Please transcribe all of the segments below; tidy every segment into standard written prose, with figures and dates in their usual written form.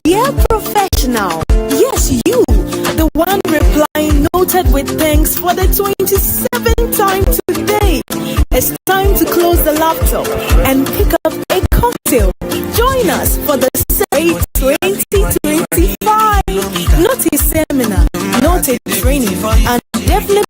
Dear professional, yes, you, the one replying noted with thanks for the 27th time today. It's time to close the laptop and pick up a cocktail. Join us for the SEDAT 2025. Not a seminar, not a training, and definitely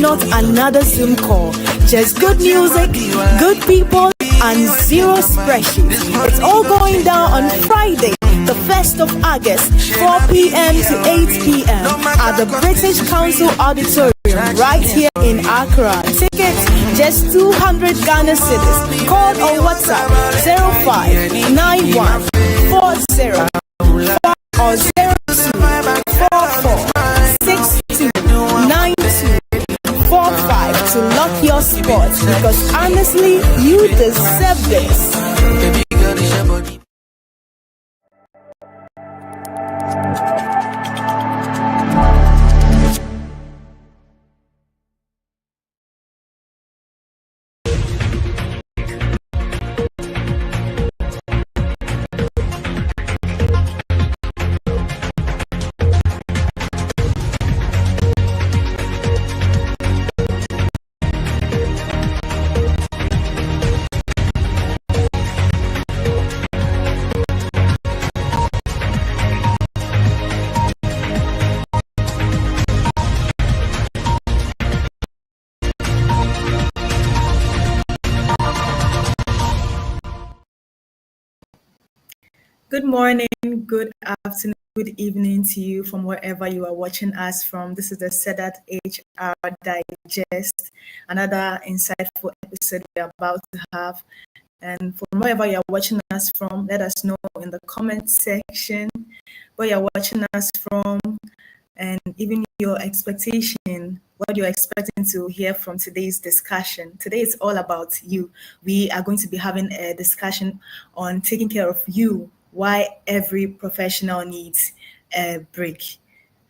not another Zoom call. Just good music, good people, and zero spreadsheets. It's all going down on Friday, the 1st of August, 4 p.m. to 8 p.m. at the British Council Auditorium right here in Accra. Tickets just 200 Ghana cedis. Call or WhatsApp 0591 40 or 0244629245 to lock your spot, because honestly, you deserve this. Good morning, good afternoon, good evening to you from wherever you are watching us from. This is the SEDAT HR Digest, another insightful episode we're about to have. And from wherever you're watching us from, let us know in the comment section where you're watching us from, and even your expectation, what you're expecting to hear from today's discussion. Today is all about you. We are going to be having a discussion on taking care of you, why every professional needs a break.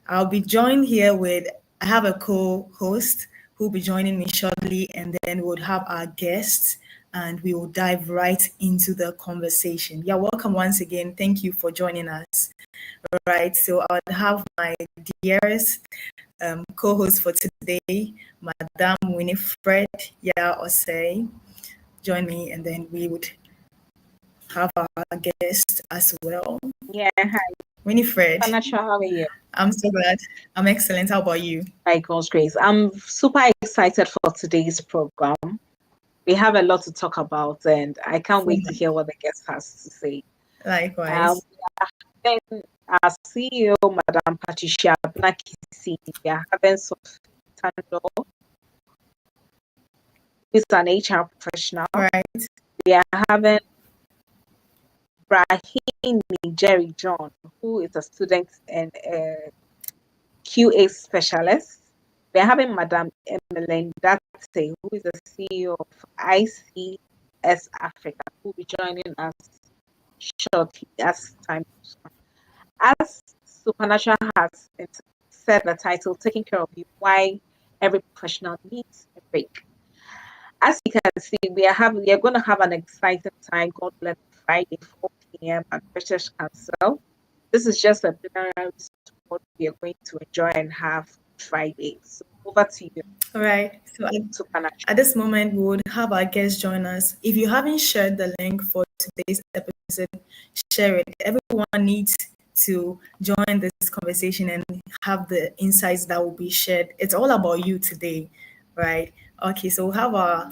I'll be joined here with, I have a co-host who will be joining me shortly, and then we'll have our guests and we will dive right into the conversation. You're welcome once again. Thank you for joining us. All right, so I'll have my dearest co-host for today, Madam Winifred Osei, join me, and then we would have our guest as well. Yeah, hi. Winifred. Natasha, how are you? I'm so glad. I'm excellent. How about you? By God's grace. I'm super excited for today's program. We have a lot to talk about, and I can't wait to hear what the guest has to say. Likewise. Then our CEO, Madam Patricia Blakisi, we are having Sofitando, who's an HR professional. Right. We are having Brahim Jerry John, who is a student and a QA specialist. We're having Madam Emmeline Date, who is the CEO of ICS Africa, who will be joining us shortly as time goes on. As Supernatural has said the title, Taking Care of You, Why Every Professional Needs a Break. As you can see, we are going to have an exciting time, God bless, Friday, 4 p.m. at British Council. This is just a preliminary to what we are going to enjoy and have Friday. So over to you. All right. So at this moment, we would have our guests join us. If you haven't shared the link for today's episode, share it. Everyone needs to join this conversation and have the insights that will be shared. It's all about you today, right? Okay, so we'll have our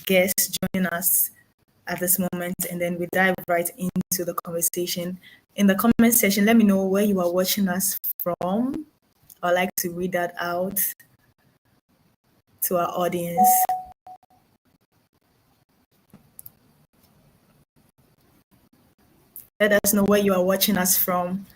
guests join us at this moment, and then we dive right into the conversation. In the comment section, let me know where you are watching us from. I'd like to read that out to our audience. Let us know where you are watching us from.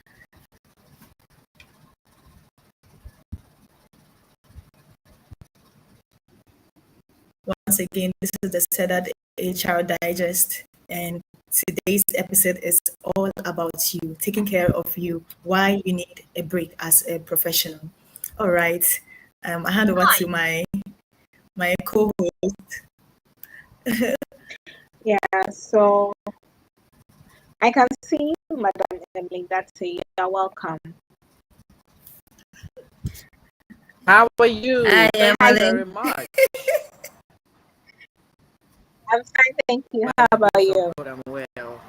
Once again, this is the SEDAT HR Digest, and today's episode is all about you, taking care of you, why you need a break as a professional. All right, I hand over to my co-host. Yeah, so I can see Madam Emily. That's you are welcome. How are you? Hi, Thank you Emily. very much. I'm fine, thank you. How about you? I'm well.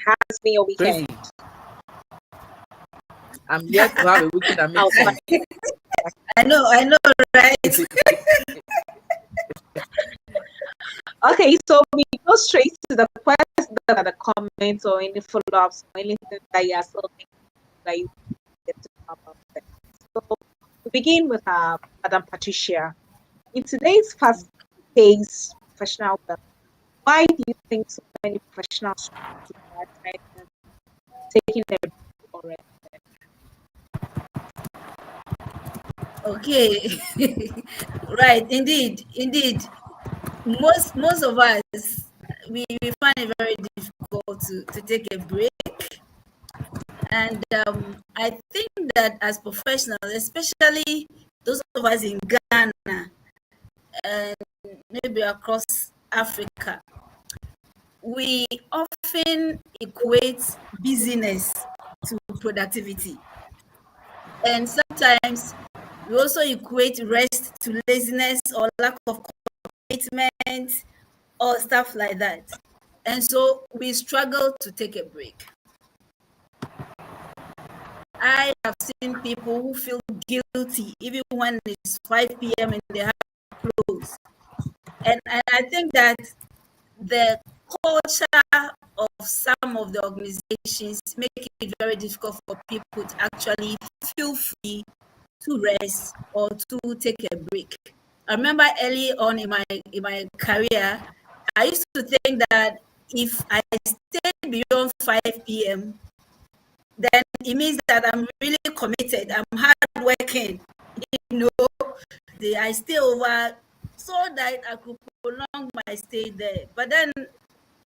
How's been your weekend? Crazy. I'm yet to have a weekend that makes sense. I know, right? Okay, so we go straight to the questions, the comments, or any follow-ups, or anything that you are still thinking that you get to talk about. So we begin with Madam Patricia. In today's fast-paced professional world, why do you think so many professionals are taking a break already? Okay. Right, indeed. Most of us, we find it very difficult to take a break. And I think that as professionals, especially those of us in Ghana and maybe across Africa, we often equate busyness to productivity. And sometimes we also equate rest to laziness or lack of commitment or stuff like that. And so we struggle to take a break. I have seen people who feel guilty even when it's 5 p.m. and they have to close. And I think that the culture of some of the organizations make it very difficult for people to actually feel free to rest or to take a break. I remember early on in my career, I used to think that if I stayed beyond 5 p.m., then it means that I'm really committed. I'm hardworking. You know, I stay over so that I could prolong my stay there. But then,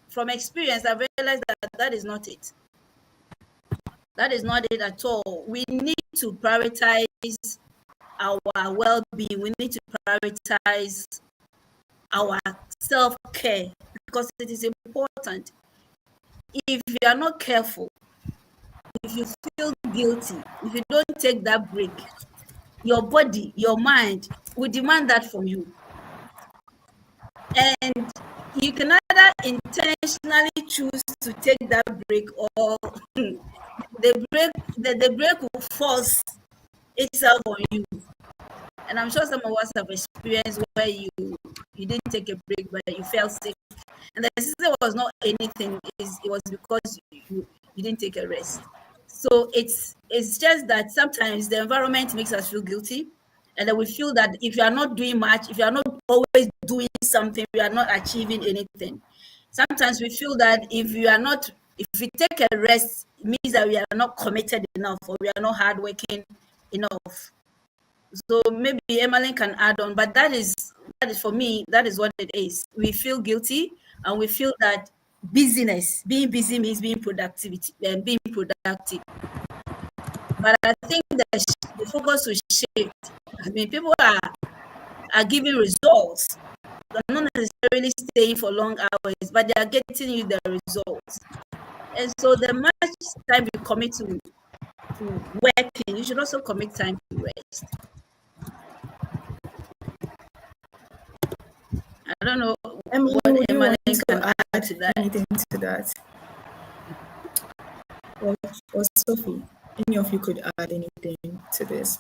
from experience, I realized that that is not it. That is not it at all. We need to prioritize our well-being. We need to prioritize our self-care because it is important. If you are not careful, if you feel guilty, if you don't take that break, your body, your mind will demand that from you. And you can either intentionally choose to take that break or the break will force itself on you. And I'm sure some of us have experienced where you didn't take a break, but you felt sick. And the system was not anything, it was because you didn't take a rest. So it's just that sometimes the environment makes us feel guilty. And then we feel that if you are not doing much, if you are not always doing something, you are not achieving anything. Sometimes we feel that if we take a rest, it means that we are not committed enough or we are not hardworking enough. So maybe Emmeline can add on, but that is for me, that is what it is. We feel guilty and we feel that being busy means being productivity and being productive. But I think that the focus will shift. I mean, people are giving results. They're not necessarily staying for long hours, but they are getting you the results. And so the much time you commit to working, you should also commit time to rest. I don't know Emily, what would you want Emmeline can to add to that. anything to that? Or Sophie, any of you could add anything to this?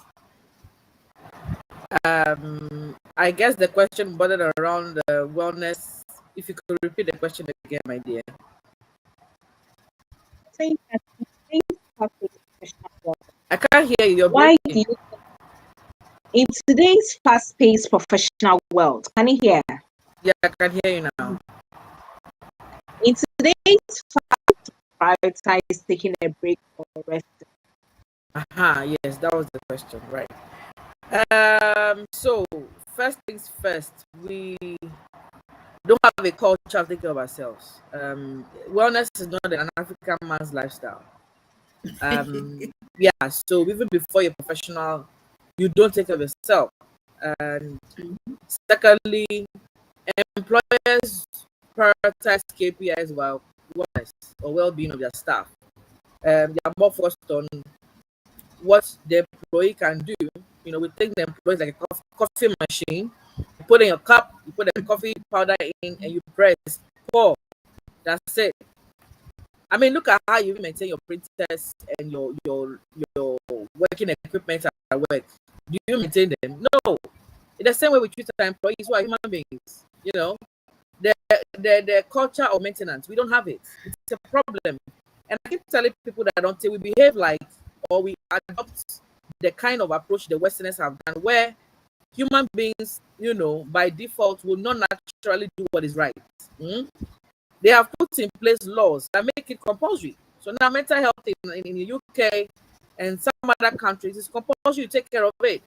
I guess the question bothered around wellness. If you could repeat the question again, my dear. Saying that in today's fast-paced professional world, I can't hear you. You're why do breaking. you in today's fast-paced professional world, can you hear? Yeah, I can hear you now. In today's fast prioritize taking a break or rest. Yes, that was the question, right? So first things first, we don't have a culture of taking care of ourselves. Wellness is not an African man's lifestyle. Yeah, so even before you're professional, you don't take care of yourself. And secondly, employers prioritize KPIs while wellness or well-being of their staff. They are more focused on what the employee can do. You know, we take the employees like a coffee machine. You put in your cup, you put the coffee powder in, and you press pour. That's it. I mean, look at how you maintain your printers and your working equipment at work. Do you maintain them? No. In the same way we treat our employees who are human beings, you know, the culture of maintenance, we don't have it. It's a problem. And I keep telling people that until we behave like, or we adopt the kind of approach the Westerners have done, where human beings, you know, by default will not naturally do what is right. They have put in place laws that make it compulsory. So now mental health in the UK and some other countries is compulsory to take care of it.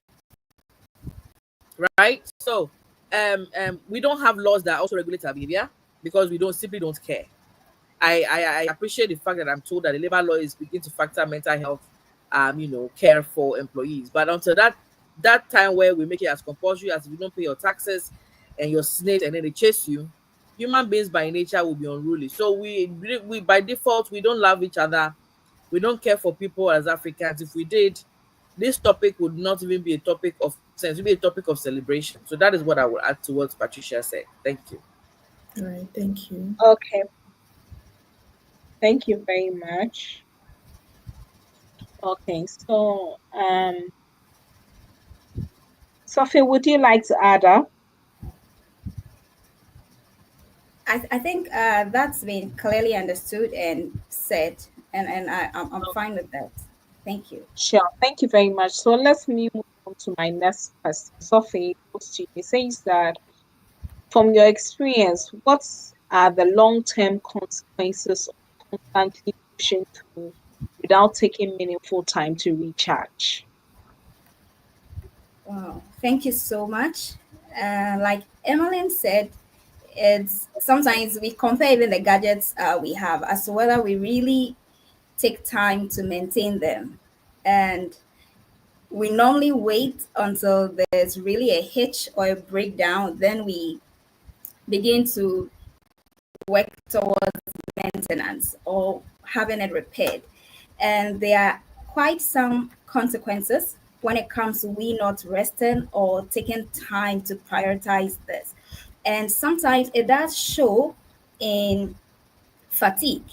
Right? So we don't have laws that also regulate our behavior because we simply don't care. I appreciate the fact that I'm told that the labor law is beginning to factor mental health, you know, care for employees. But until that time where we make it as compulsory as if you don't pay your taxes and your SNAP and then they chase you, human beings by nature will be unruly. So we by default we don't love each other. We don't care for people as Africans. If we did, this topic would not even be a topic of sense, it would be a topic of celebration. So that is what I would add to what Patricia said. Thank you. All right, thank you. Okay. Thank you very much. Okay, so Sophie, would you like to add up? I think that's been clearly understood and said, and I'm fine with that. Thank you. Sure, thank you very much. So let's move on to my next question. Sophie, it says that from your experience, what are the long-term consequences of constantly pushing through without taking meaningful time to recharge? Wow, thank you so much. Like Emmeline said, it's sometimes we compare even the gadgets we have as to whether we really take time to maintain them. And we normally wait until there's really a hitch or a breakdown, then we begin to work towards maintenance or having it repaired. And there are quite some consequences when it comes to we not resting or taking time to prioritize this. And sometimes it does show in fatigue.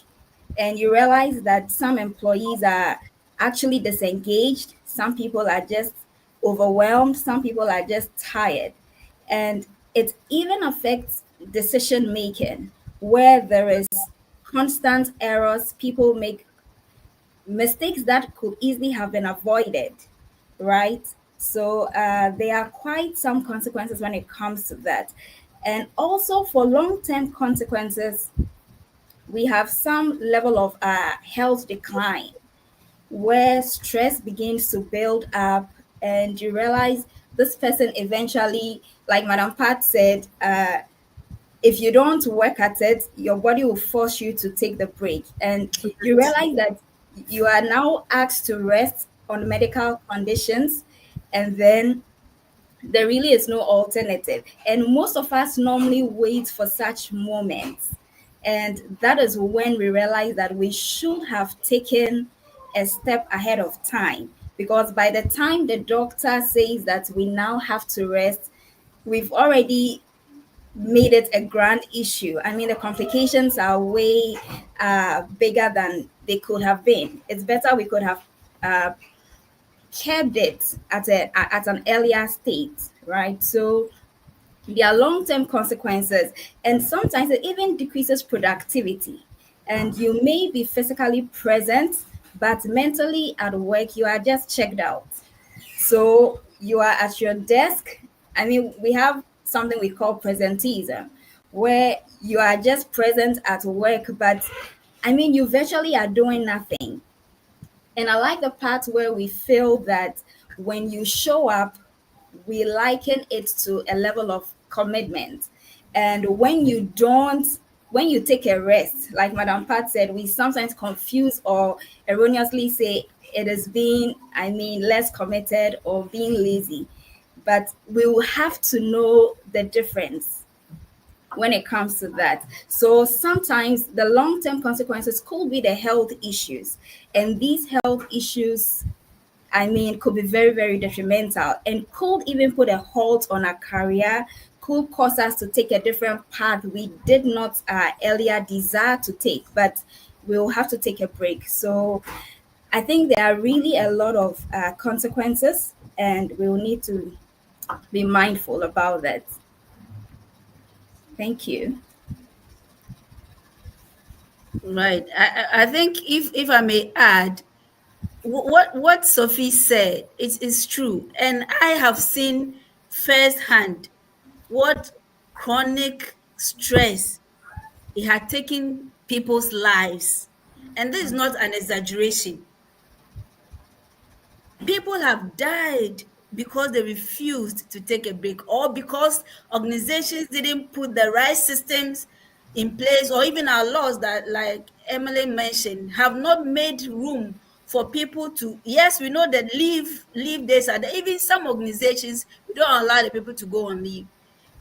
And you realize that some employees are actually disengaged, some people are just overwhelmed, some people are just tired. And it even affects decision making, where there is constant errors, people make mistakes that could easily have been avoided, right? So there are quite some consequences when it comes to that. And also for long-term consequences, we have some level of health decline where stress begins to build up and you realize this person eventually, like Madam Pat said, if you don't work at it, your body will force you to take the break. And you realize that you are now asked to rest on medical conditions, and then there really is no alternative. And most of us normally wait for such moments. And that is when we realize that we should have taken a step ahead of time. Because by the time the doctor says that we now have to rest, we've already made it a grand issue. I mean, the complications are way bigger than they could have been. It's better we could have kept it at an earlier state, right? So there are long-term consequences, and sometimes it even decreases productivity. And you may be physically present, but mentally at work, you are just checked out. So you are at your desk. I mean, we have something we call presenteeism, where you are just present at work, but I mean, you virtually are doing nothing. And I like the part where we feel that when you show up, we liken it to a level of commitment. And when you don't, when you take a rest, like Madam Pat said, we sometimes confuse or erroneously say it is being, I mean, less committed or being lazy. But we will have to know the difference. when it comes to that. So sometimes the long-term consequences could be the health issues, and these health issues, I mean, could be very, very detrimental and could even put a halt on our career, could cause us to take a different path we did not earlier desire to take, but we'll have to take a break. So I think there are really a lot of consequences, and we'll need to be mindful about that. Thank you. Right. I think if I may add, what Sophie said is true, and I have seen firsthand what chronic stress it had taken people's lives, and this is not an exaggeration. People have died because they refused to take a break, or because organizations didn't put the right systems in place, or even our laws that, like Emily mentioned, have not made room for people to. Yes, we know that leave days are there. Even some organizations, we don't allow the people to go on leave,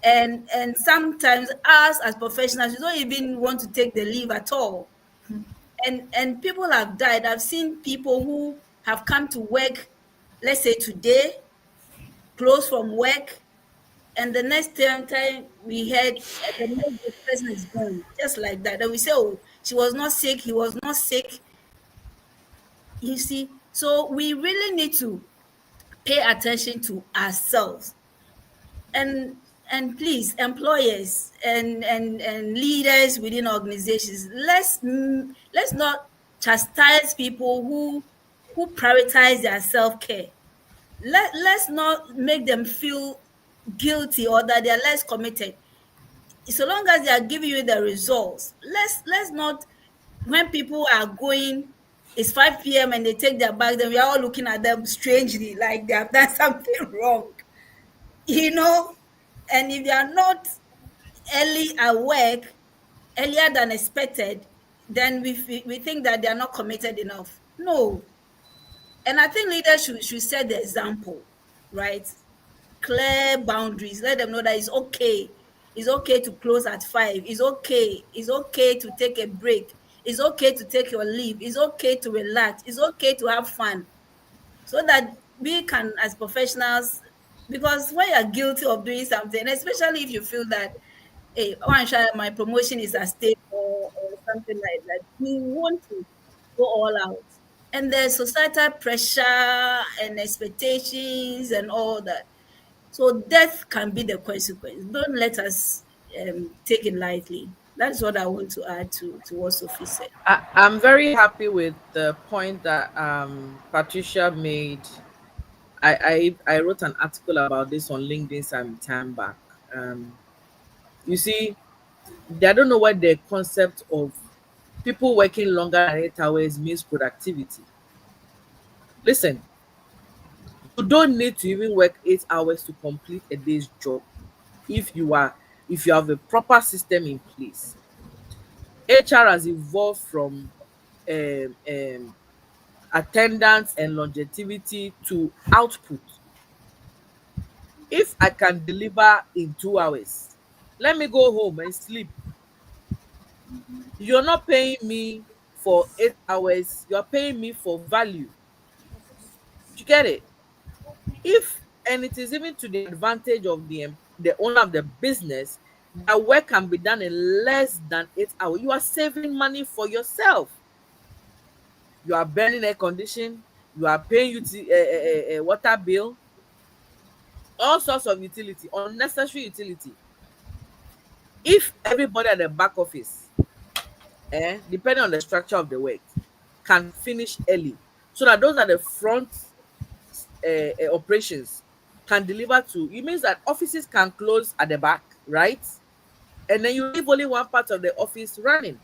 and sometimes us as professionals, we don't even want to take the leave at all. And people have died. I've seen people who have come to work, let's say today, close from work, and the next time we heard, the next day, the person is gone, just like that. And we say, oh, she was not sick, he was not sick. You see, so we really need to pay attention to ourselves. And please, employers and leaders within organizations, let's not chastise people who prioritize their self-care. Let's not make them feel guilty or that they are less committed. So long as they are giving you the results, let's not, when people are going, it's 5 p.m. and they take their bag, then we are all looking at them strangely, like they have done something wrong, you know. And if they are not early at work, earlier than expected, then we think that they are not committed enough. No. And I think leaders should set the example, right? Clear boundaries. Let them know that it's okay. It's okay to close at 5. It's okay. It's okay to take a break. It's okay to take your leave. It's okay to relax. It's okay to have fun. So that we can, as professionals, because when you're guilty of doing something, especially if you feel that, hey, my promotion is at stake, or something like that, we want to go all out. And there's societal pressure and expectations and all that. So death can be the consequence. Don't let us take it lightly. That's what I want to add to what Sophie said. I'm very happy with the point that Patricia made. I wrote an article about this on LinkedIn some time back. You see, I don't know what the concept of people working longer than 8 hours means productivity. Listen, you don't need to even work 8 hours to complete a day's job if you have a proper system in place. HR has evolved from um, um, attendance and longevity to output. If I can deliver in 2 hours, let me go home and sleep. You're not paying me for 8 hours, you're paying me for value. You get it? If and it is even to the advantage of the owner of the business, that work can be done in less than 8 hours. You are saving money for yourself. You are burning air condition, you are paying water bill, all sorts of utility, unnecessary utility. If everybody at the back office, depending on the structure of the work, can finish early, so that those at the front operations can deliver to, it means that offices can close at the back, right? And then you leave only one part of the office running.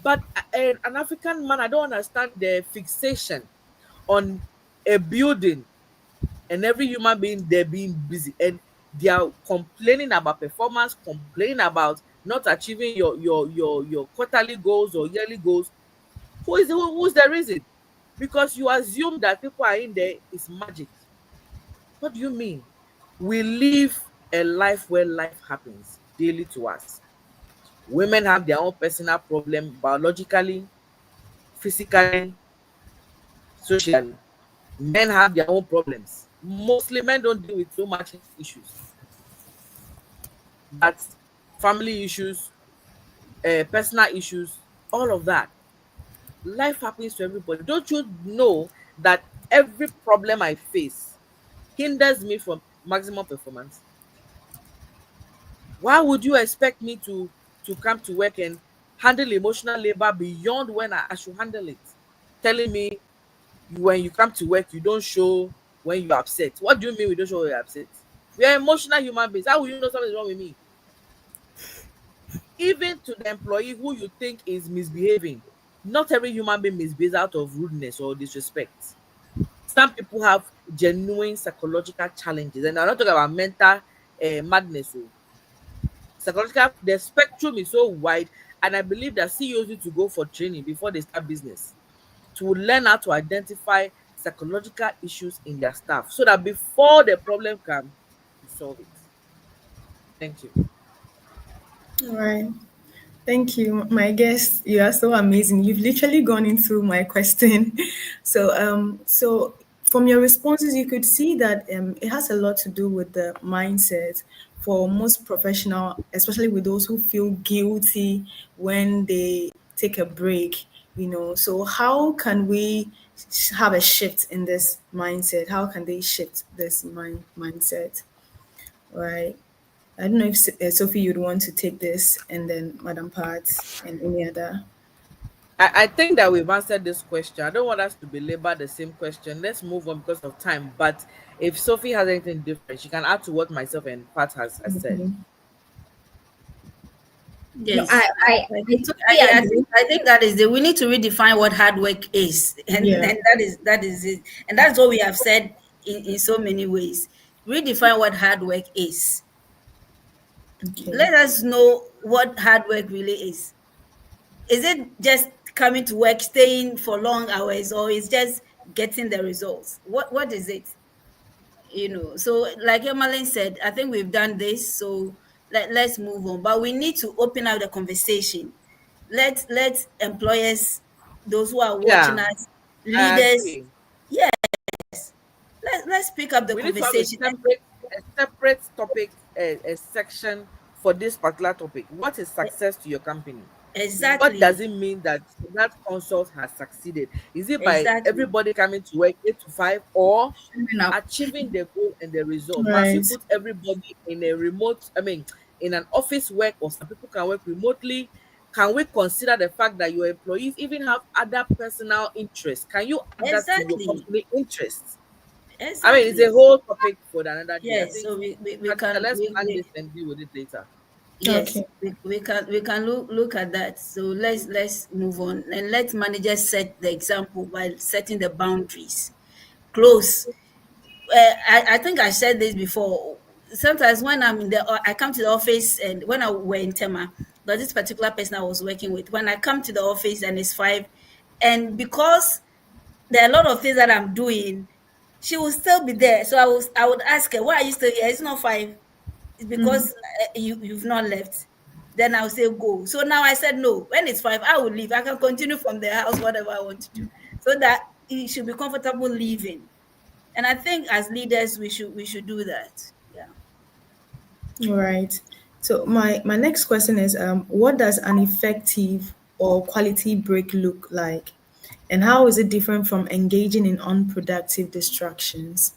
But an African man, I don't understand the fixation on a building and every human being there being busy, and they are complaining about performance, complaining about not achieving your quarterly goals or yearly goals. Who's the reason? Because you assume that people are in there is magic. What do you mean? We live a life where life happens daily to us. Women have their own personal problem, biologically, physically, socially. Men have their own problems. Mostly men don't deal with so much issues, but family issues, personal issues, all of that. Life happens to everybody. Don't you know that every problem I face hinders me from maximum performance? Why would you expect me to come to work and handle emotional labor beyond when I should handle it? Telling me when you come to work you don't show when you're upset. What do you mean we don't show when you're upset? We are emotional human beings. How will you know something is wrong with me? Even to the employee who you think is misbehaving, not every human being misbehaves out of rudeness or disrespect. Some people have genuine psychological challenges, and I'm not talking about mental madness. So psychological, the spectrum is so wide, and I believe that CEOs need to go for training before they start business to learn how to identify psychological issues in their staff, so that before the problem comes, you solve it. Thank you. All right. Thank you, my guest. You are so amazing. You've literally gone into my question. So from your responses, you could see that it has a lot to do with the mindset for most professional, especially with those who feel guilty when they take a break. So how can we have a shift in this mindset? How can they shift this mindset? Right. I don't know if Sophie, you'd want to take this, and then Madam Pat and any other. I think that we've answered this question. I don't want us to belabor the same question. Let's move on because of time. But if Sophie has anything different, she can add to what myself and Pat has said. Mhm. Yes, I totally agree. I think that is the we need to redefine what hard work is, and Yeah. that is it, and that's what we have said in so many ways. Redefine what hard work is. Okay. Let us know what hard work really is. Is it just coming to work, staying for long hours, or is just getting the results? What is it? So like Emmeline said, I think we've done this, so let's move on, but we need to open up the conversation. Let employers, those who are watching Yeah, us, I leaders, agree. yes, let's pick up the We need to have a conversation. separate topic, a section for this particular topic. What is success to your company? What does Exactly, it mean that that consult has succeeded? Is it by exactly, everybody coming to work 8 to 5, or Showing up. achieving the goal and the result? Must you Right. put everybody in a remote, I mean, in an office work, or some people can work remotely? Can we consider the fact that your employees even have other personal interests? Can you add that to your exactly, company interests? I mean, it's a exactly. whole topic for another day. I Yes, think, so we Katika, can let's plan this and deal with it later. yes, Okay. we can look at that. So let's move on, and let managers set the example by setting the boundaries. Close. I think I said this before. Sometimes when I come to the office, and when I were in Tema, but this particular person I was working with, when I come to the office and it's 5, and because there are a lot of things that I'm doing, she will still be there. So I would ask her, why are you still here? It's not 5. It's because you've not left. Then I'll say go. So now I said no. When it's 5, I will leave. I can continue from the house, whatever I want to do, so that he should be comfortable leaving. And I think as leaders, we should do that. Yeah. All right. So my next question is, what does an effective or quality break look like, and how is it different from engaging in unproductive distractions?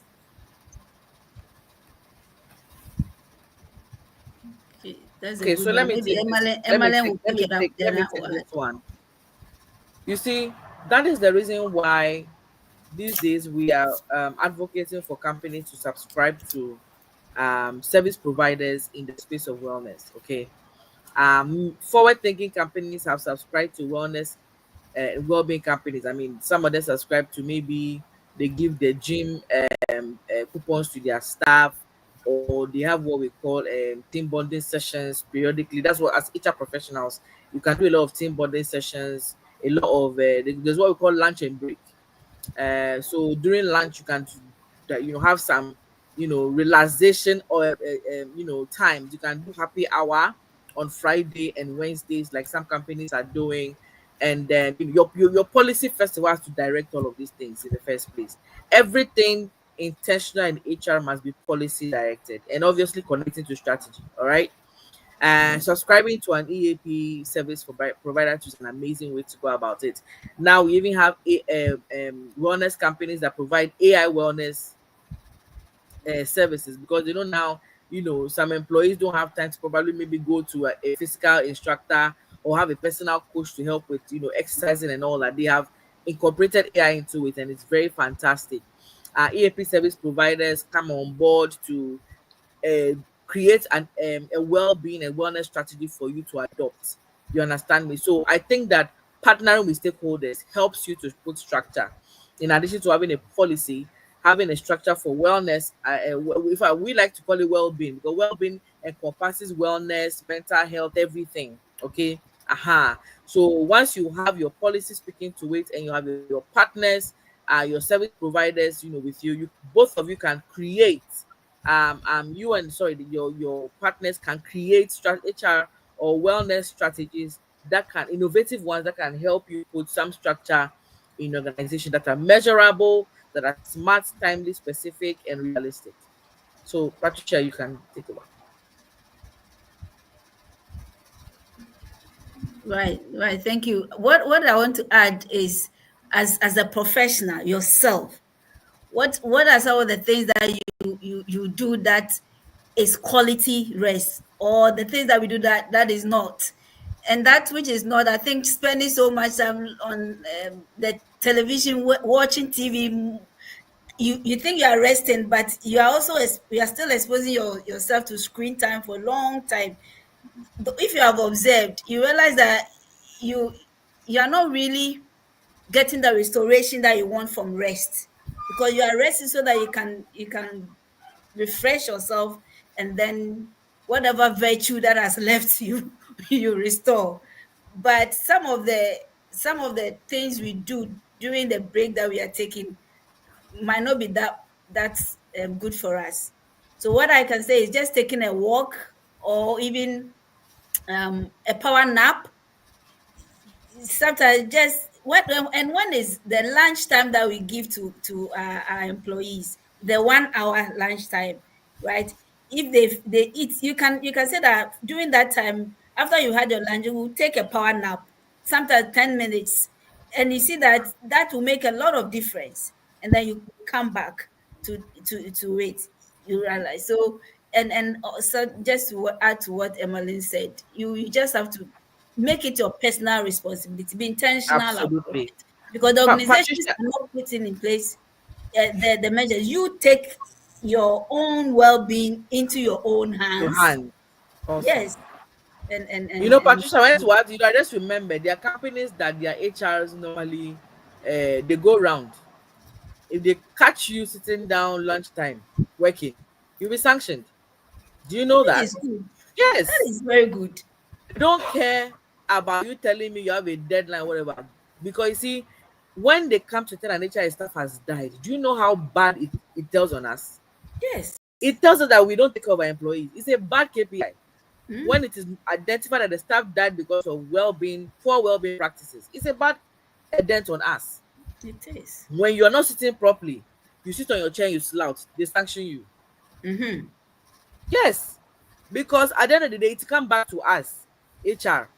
Okay, that's a Okay, good so let one. me Maybe take this. Emmeline will pick it up. Let Then me I take will this add. one. You see, that is the reason why these days we are advocating for companies to subscribe to service providers in the space of wellness. Okay, forward-thinking companies have subscribed to wellness, well-being companies. I mean, some of them subscribe to, maybe they give the gym coupons to their staff, or they have what we call team bonding sessions periodically. That's what, as HR professionals, you can do a lot of team bonding sessions. A lot of there's what we call lunch and break. So during lunch, you can have some relaxation, or times you can do happy hour, on Friday and Wednesdays, like some companies are doing. And then your policy first of all has to direct all of these things in the first place. Everything intentional in HR must be policy directed and obviously connecting to strategy. All right. And subscribing to an EAP service provider is an amazing way to go about it. Now we even have wellness companies that provide AI wellness services, because now some employees don't have time to probably maybe go to a physical instructor or have a personal coach to help with exercising and all that. They have incorporated AI into it, and it's very fantastic. EAP service providers come on board to uh, create a well-being and wellness strategy for you to adopt. You understand me? So I think that partnering with stakeholders helps you to put structure. In addition to having a policy, having a structure for wellness, we like to call it well-being, because well-being encompasses wellness, mental health, everything. Okay. So once you have your policy speaking to it, and you have your partners, your service providers, with you, both of you can create you and your partners can create HR or wellness strategies that can innovative ones that can help you put some structure in organization that are measurable, that are smart, timely, specific, and realistic. So Patricia, you can take over. Right. Thank you. What I want to add is, as a professional yourself, what are some of the things that you do that is quality rest, or the things that we do that is not, and that which is not, I think spending so much time on the television, watching TV, you think you are resting, but you are also you are still exposing yourself to screen time for a long time. If you have observed, you realize that you you are not really getting the restoration that you want from rest, because you are resting so that you can refresh yourself, and then whatever virtue that has left you you restore. But some of the things we do during the break that we are taking might not be that's good for us. So what I can say is just taking a walk, or even a power nap. Sometimes just and when is the lunch time that we give to our employees, the 1 hour lunch time, right? If they eat, you can say that during that time, after you had your lunch, you will take a power nap, sometimes 10 minutes, and you see that will make a lot of difference. And then you come back to it, you realize. So, and also, just to add to what Emmeline said, you just have to make it your personal responsibility. Be intentional about Absolutely. it, because the organizations Patricia, are not putting in place the measures. You take your own well-being into your own your hands. hand. Awesome. Yes, and Patricia, when it's what I just remember, there are companies that their HRs normally they go round. If they catch you sitting down lunchtime working, you'll be sanctioned. Do you know that that? is good. That Yes. is very good. They don't care about you telling me you have a deadline, whatever. Because you see, when they come to tell an HR staff has died, do you know how bad it tells on us? Yes. It tells us that we don't take care of our employees. It's a bad KPI. Mm, When it is identified that the staff died because of poor well-being practices, it's a bad dent on us. it is. When you're not sitting properly, you sit on your chair, you slouch, they sanction you. Mm-hmm. Yes, because at the end of the day, it come back to us, HR.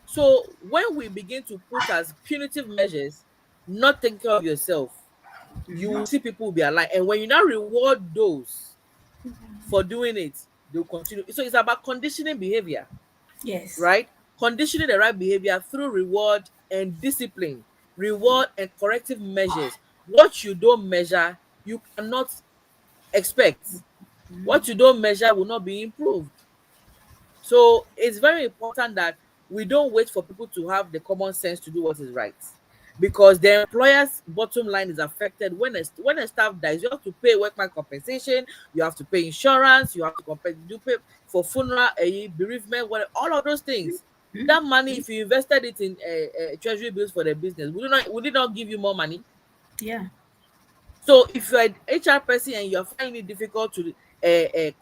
So when we begin to put as punitive measures, not taking care of yourself, you Mm-hmm. will see people will be aligned. And when you now reward those for doing it, they'll continue. So it's about conditioning behavior, Yes. right? Conditioning the right behavior through reward and discipline, reward and corrective measures. What you don't measure, you cannot expect. What you don't measure will not be improved. So it's very important that we don't wait for people to have the common sense to do what is right, because the employer's bottom line is affected when a staff dies. You have to pay workman compensation, you have to pay insurance, you have to do pay for funeral, bereavement, whatever, all of those things. That money, if you invested it in treasury bills for the business, would it not give you more money? Yeah. So if you're an HR person and you're finding it difficult to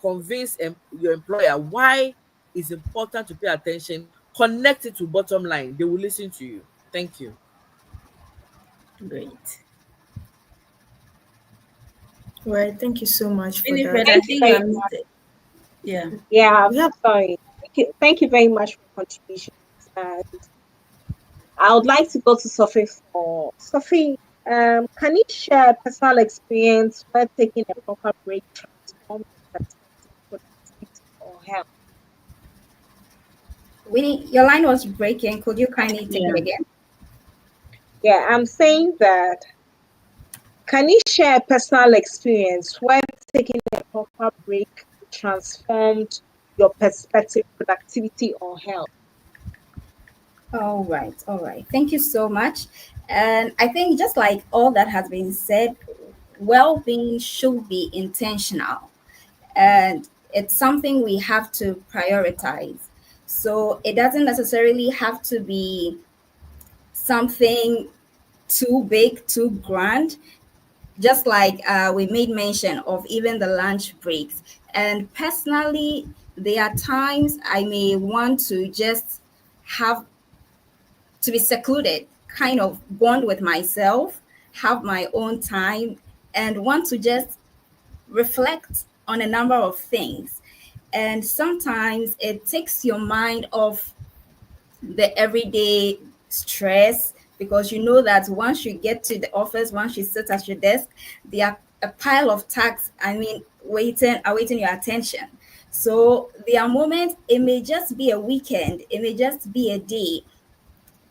convince your employer why it's important to pay attention, connect it to bottom line, they will listen to you. Thank you. Great. All right, thank you so much for Winifred, that. I Thank you think you very are much. muted. Yeah. Yeah, We have sorry. Thank you very much for your contributions. And I would like to go to Sophie for Sophie. Can you share a personal experience where taking a proper break transformed your perspective, productivity, or health? Winnie, your line was breaking. Could you kindly take it Yeah. again? Yeah, I'm saying that. Can you share a personal experience where taking a proper break transformed your perspective, productivity, or health? All right, all right. Thank you so much. And I think just like all that has been said, well-being should be intentional, and it's something we have to prioritize. So it doesn't necessarily have to be something too big, too grand. Just like we made mention of even the lunch breaks. And personally, there are times I may want to just have to be secluded, kind of bond with myself, have my own time, and want to just reflect on a number of things. And sometimes it takes your mind off the everyday stress, because you know that once you get to the office, once you sit at your desk, there are a pile of tasks, awaiting your attention. So there are moments, it may just be a weekend, it may just be a day,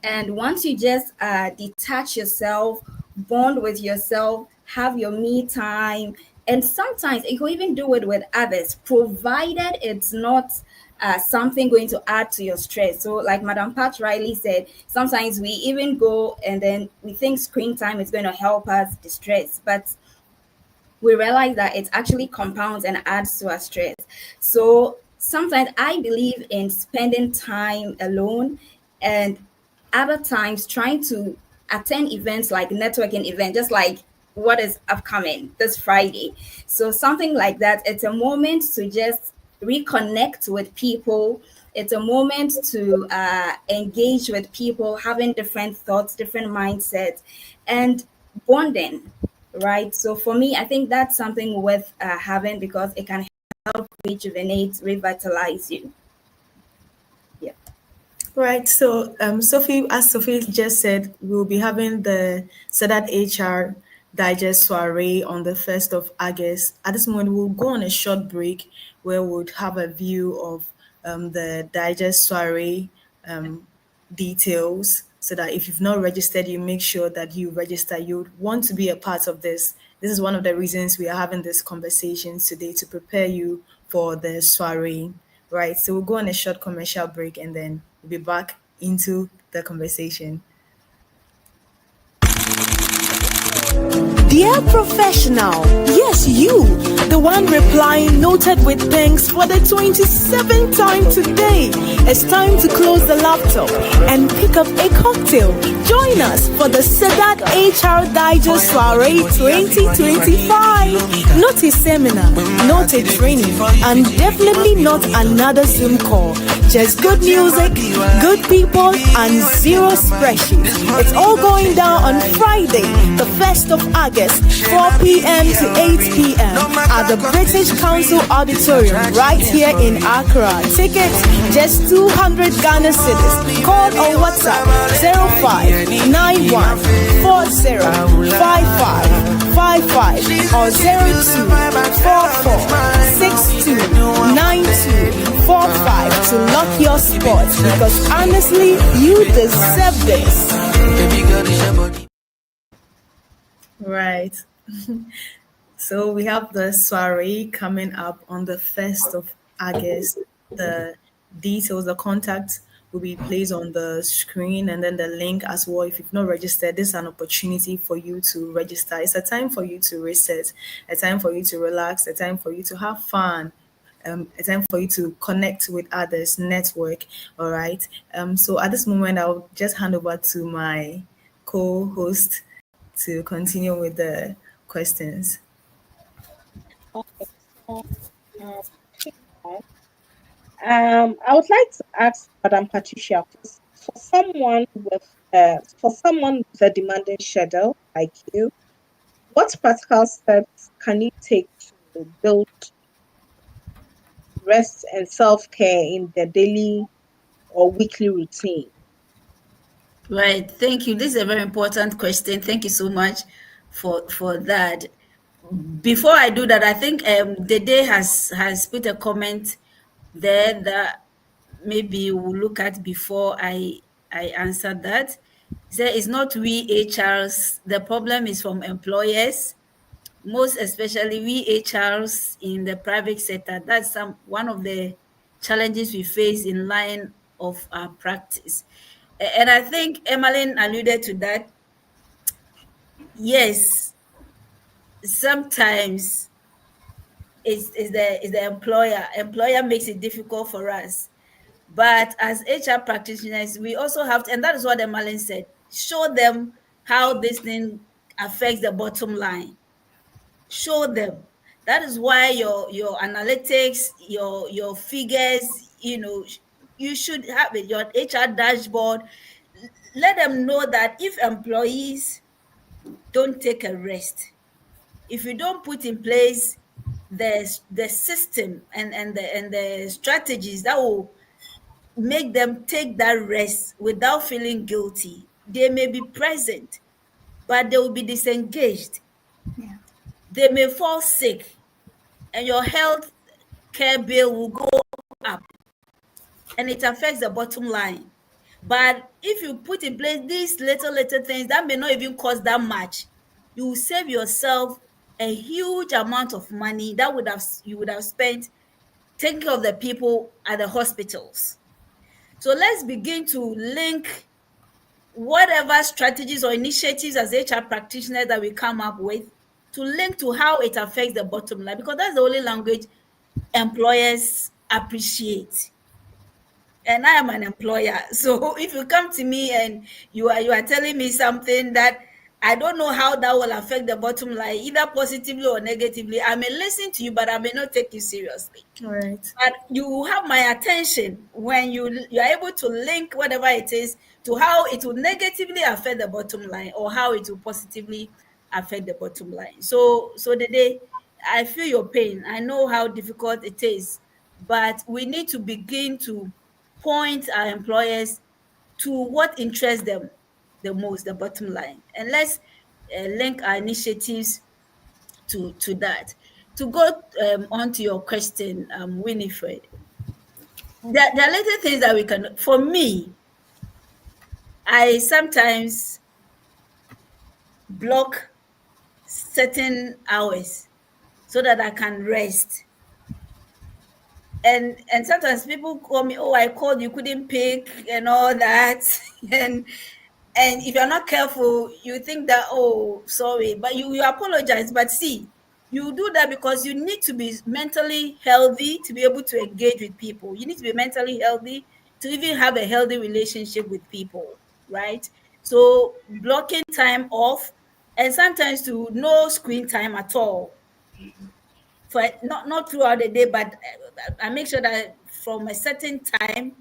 and once you just detach yourself, bond with yourself, have your me time, and sometimes you can even do it with others, provided it's not something going to add to your stress. So, like Madam Pat Riley said, sometimes we even go and then we think screen time is going to help us distress, but we realize that it actually compounds and adds to our stress. So sometimes I believe in spending time alone, and other times trying to attend events like networking event, just like what is upcoming this Friday. So something like that. It's a moment to just reconnect with people. It's a moment to engage with people, having different thoughts, different mindsets, and bonding, right? So for me, I think that's something worth having, because it can help rejuvenate, revitalize you. Yeah. right. So, Sophie, as Sophie just said, we'll be having the SEDAT HR Digest Soirée on the 1st of August. At this moment, we'll go on a short break where we'll have a view of the Digest Soirée details, so that if you've not registered, you make sure that you register. You want to be a part of this. This is one of the reasons we are having this conversation today, to prepare you for the soiree, right? So we'll go on a short commercial break and then we'll be back into the conversation. Dear professional, yes, you, the one replying noted with thanks for the 27th time today. It's time to close the laptop and pick up a cocktail. Join us for the SEDAT HR Digest Soirée 2025. Not a seminar, not a training, and definitely not another Zoom call. Just good music, good people, and zero spreadsheets. It's all going down on Friday, the 1st of August, 4 p.m. to 8 p.m. at the British Council Auditorium right here in Accra. Tickets, just 200 Ghana cedis. Call or WhatsApp 0591 40 5555 or 0244 629245 to lock your spot, because honestly, you deserve this. Right. So we have the soiree coming up on the 1st of August. The details, the contact will be placed on the screen, and then the link as well. If you've not registered, this is an opportunity for you to register. It's a time for you to reset, a time for you to relax, a time for you to have fun, a time for you to connect with others, network. All right. So at this moment, I'll just hand over to my co-host to continue with the questions. Okay. So I would like to ask Madam Patricia, for someone with a demanding schedule like you, what practical steps can you take to build rest and self-care in their daily or weekly routine? Right. Thank you. This is a very important question. Thank you so much for that. Before I do that, I think Dede has put a comment there that maybe we'll look at before I answer that. He said it's not we HRs. The problem is from employers, most especially we HRs in the private sector. That's one of the challenges we face in line of our practice. And I think Emmeline alluded to that. Yes, sometimes it's the employer makes it difficult for us, but as HR practitioners we also have to, and that is what Emmeline said, show them how this thing affects the bottom line. Show them. That is why your analytics, your figures, you should have it, your HR dashboard. Let them know that if employees don't take a rest, if you don't put in place the system and the strategies that will make them take that rest without feeling guilty, they may be present, but they will be disengaged. Yeah. They may fall sick, and your health care bill will go up, and it affects the bottom line. But if you put in place these little things that may not even cost that much, you will save yourself a huge amount of money that you would have spent taking care of the people at the hospitals. So let's begin to link whatever strategies or initiatives as HR practitioners that we come up with to link to how it affects the bottom line, because that's the only language employers appreciate. And I am an employer. So if you come to me and you are telling me something that I don't know how that will affect the bottom line, either positively or negatively, I may listen to you, but I may not take you seriously. All right. But you have my attention when you're able to link whatever it is to how it will negatively affect the bottom line or how it will positively affect the bottom line. So the day I feel your pain, I know how difficult it is, but we need to begin to point our employers to what interests them the most, the bottom line, and let's link our initiatives to that. To go on to your question, Winifred, there are little things that we can. For me, I sometimes block certain hours so that I can rest. And sometimes people call me, oh, I called, you couldn't pick, and all that. And if you're not careful, you think that, oh, sorry, but you apologize. But see, you do that because you need to be mentally healthy to be able to engage with people. You need to be mentally healthy to even have a healthy relationship with people, right? So blocking time off, and sometimes to no screen time at all, for not throughout the day, but I make sure that from a certain time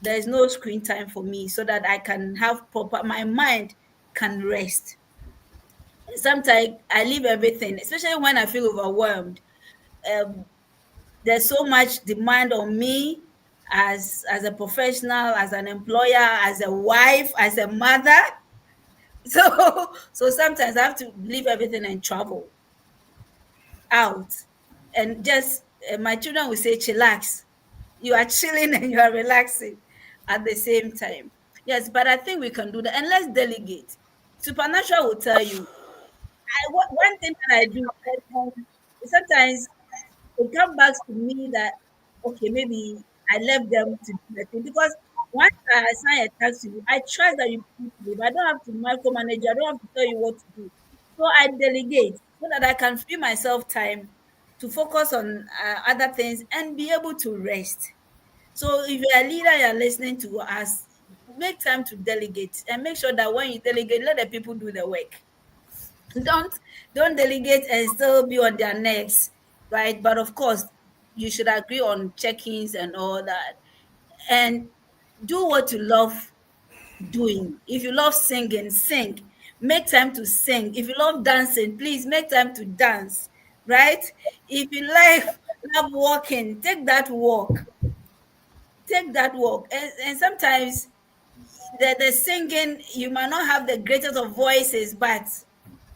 there is no screen time for me, so that I can have proper, my mind can rest. Sometimes I leave everything, especially when I feel overwhelmed. Um, there's so much demand on me as a professional, as an employer, as a wife, as a mother. So sometimes I have to leave everything and travel out, and just my children will say chillax. You are chilling and you are relaxing at the same time. Yes, but I think we can do that, and let's delegate. Supernatural will tell you. One thing that I do, sometimes it comes back to me that, okay, maybe I left them to do the thing, because once I assign a task to you, I trust that you put it. I don't have to micromanage you. I don't have to tell you what to do. So I delegate so that I can free myself time to focus on other things and be able to rest. So if you're a leader, you're listening to us, make time to delegate, and make sure that when you delegate, let the people do the work. Don't don't delegate and still be on their necks, right? But of course, you should agree on check-ins and all that, and do what you love doing. If you love singing, sing. Make time to sing. If you love dancing, please make time to dance, right? If you love walking, take that walk. Take that walk. And sometimes the singing, you might not have the greatest of voices, but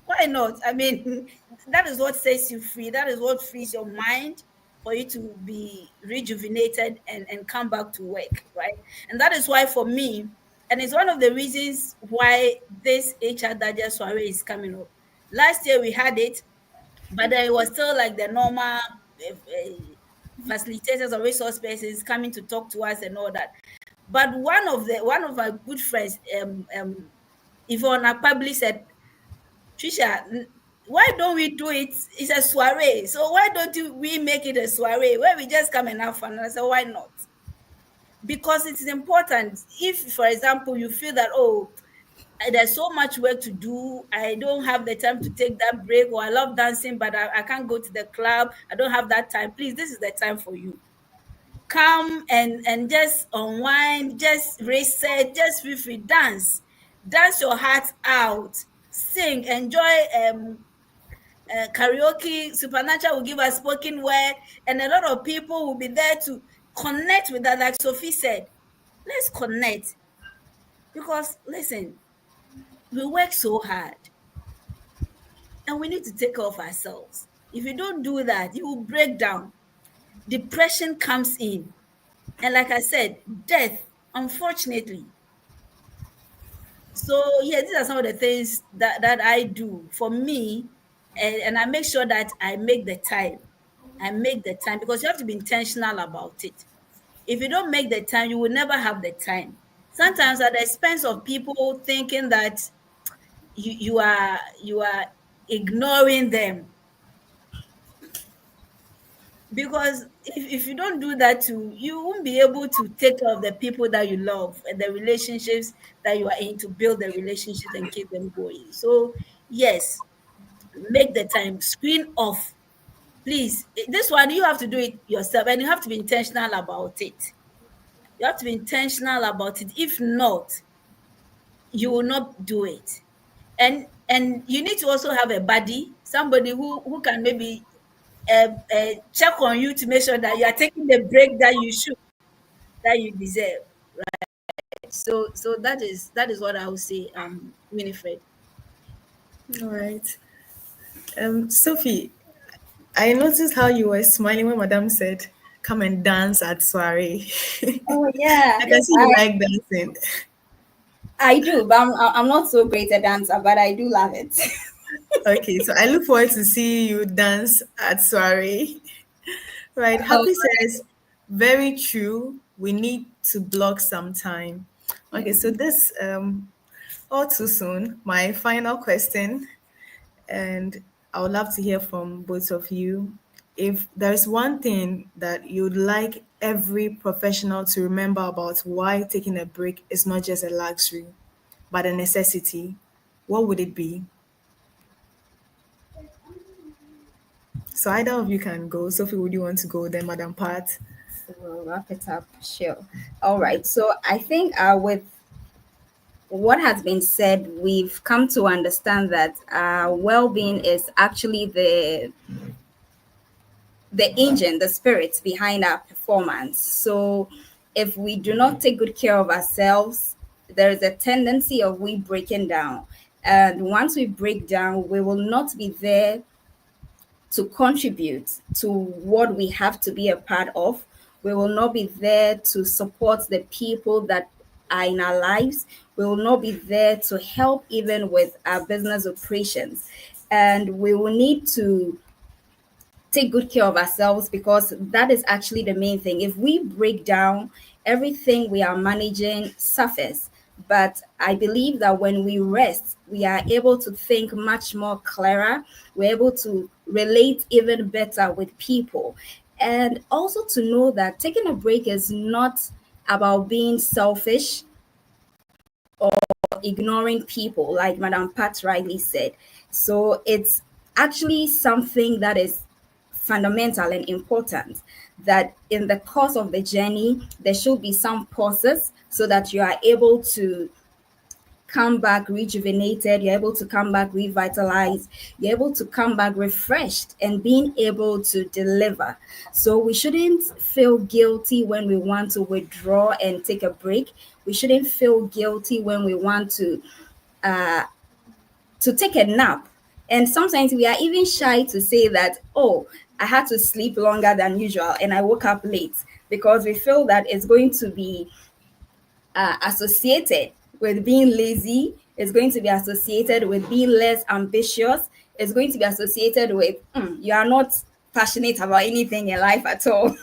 why not? I mean, that is what sets you free. That is what frees your mind for you to be rejuvenated and come back to work, right? And that is why for me, and it's one of the reasons why this HR Digest Soirée is coming up. Last year we had it, but then it was still like the normal facilitators or resource persons coming to talk to us and all that. But one of our good friends, Yvonne Akpabli said, Trisha, why don't we do it? It's a soiree. So why don't we make it a soiree where we just come and have fun? And I said, why not? Because it is important. If, for example, you feel that, oh, there's so much work to do, I don't have the time to take that break, or I love dancing, but I can't go to the club, I don't have that time. Please, this is the time for you. Come and just unwind, just reset, just feel free, dance your heart out, sing, enjoy karaoke. Supernatural will give us spoken word, and a lot of people will be there to connect with that. Like Sophie said, let's connect, because listen, we work so hard and we need to take care of ourselves. If you don't do that, you will break down. Depression comes in. And like I said, death, unfortunately. So yeah, these are some of the things that I do for me. And I make sure that I make the time. I make the time, because you have to be intentional about it. If you don't make the time, you will never have the time. Sometimes at the expense of people thinking that you are ignoring them, because if you don't do that too, you won't be able to take care of the people that you love and the relationships that you are in, to build the relationships and keep them going. So yes, make the time, screen off, please. This one you have to do it yourself, and you have to be intentional about it. You have to be intentional about it. If not, you will not do it. And you need to also have a buddy, somebody who can maybe check on you to make sure that you are taking the break that you should, that you deserve, right? So that is what I would say, Winifred. All right. Sophie, I noticed how you were smiling when Madame said, "Come and dance at soiree." Oh yeah, I can see you like dancing. I do, but I'm not so great a dancer, but I do love it. Okay, so I look forward to see you dance at soiree. Right. Oh, Happy says, very true. We need to block some time. Okay, so this all too soon. My final question, and I would love to hear from both of you. If there's one thing that you'd like every professional to remember about why taking a break is not just a luxury, but a necessity, what would it be? So either of you can go. Sophie, would you want to go? Then Madam Pat. we'll wrap it up. Sure. All right. So I think with what has been said, we've come to understand that well-being is actually the engine, the spirit behind our performance. So if we do not take good care of ourselves, there is a tendency of we breaking down. And once we break down, we will not be there to contribute to what we have to be a part of. We will not be there to support the people that are in our lives. We will not be there to help even with our business operations. And we will need to take good care of ourselves, because that is actually the main thing. If we break down, everything we are managing suffers. But I believe that when we rest, we are able to think much more clearer. We're able to relate even better with people. And also to know that taking a break is not about being selfish or ignoring people, like Madam Pat rightly said. So it's actually something that is fundamental and important that in the course of the journey, there should be some pauses so that you are able to come back rejuvenated, you're able to come back revitalized, you're able to come back refreshed and being able to deliver. So we shouldn't feel guilty when we want to withdraw and take a break. We shouldn't feel guilty when we want to take a nap. And sometimes we are even shy to say that, oh, I had to sleep longer than usual and I woke up late, because we feel that it's going to be associated with being lazy. It's going to be associated with being less ambitious. It's going to be associated with you are not passionate about anything in life at all.